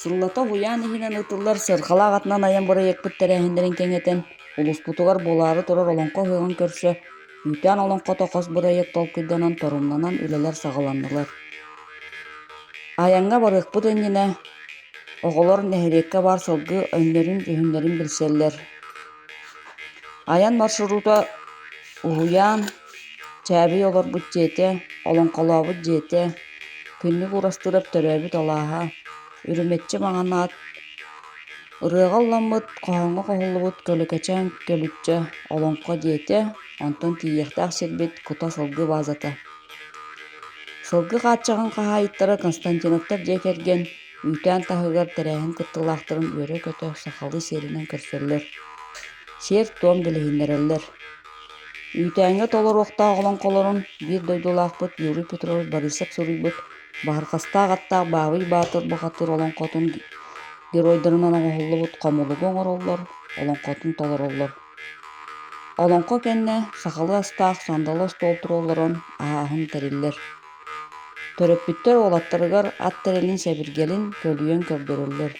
Сыллата хуян ихинен ытыллар сырхалаах атынан аян бара екпит тәрәһиндерин кеңетен, улуспутугар болары турар олонко хыгын көрсө, үйтән олонко токос бырайык толкуйданан торумнанан үлелер сагаланнылар. Аянга барыхпыт ыннина, оголор нэһириекке бар сылгы өннөрүн үһүннөрүн билселлер. Аян маршрута уһуян, чәби олорбут жете, олонколообут жете, күннүк урастырып төрөбүт алааха, үрүмеччи маҥанаат, ырыаҕалламмыт коһоҥҥо коһуллубут көлөкөчөөн көлүччө олонко диэтэ, онтон тиийиэхтээх сирбит кута сылгы баазата. Сылгы хааччаҕын хаһаайыттара Константиновтар дьиэ кэргэн, үүтээн таһыгар тэрээһин кыттыылаахтарын үөрэ көтө сахалыы сиэринэн көрсөллөр. Сиэр туом билиһиннэрэллэр. Үүтээҥҥэ толоруохтаах олонколорун биир дойдулаахпыт Юрий Петрович Борисов суруйбут баһырхастаах аттаах Баабый Баатыр бахатыр олонхотун геройдорунан оҥоһуллубут хомулугу оҥороллор, олонхотун толороллор. Олонхо кэннэ сахалыы астаах сандала столтуруоллорон ааһын тэриллэр. Төрөппүттөр уолаттарыгар ат тэрэлин сэбиргэлин көлүйөн көрдөрөллөр.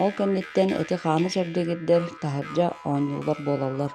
Ол кэнниттэн эти хааны сэрдигирдэр таһырдьа оонньуулар буолаллар.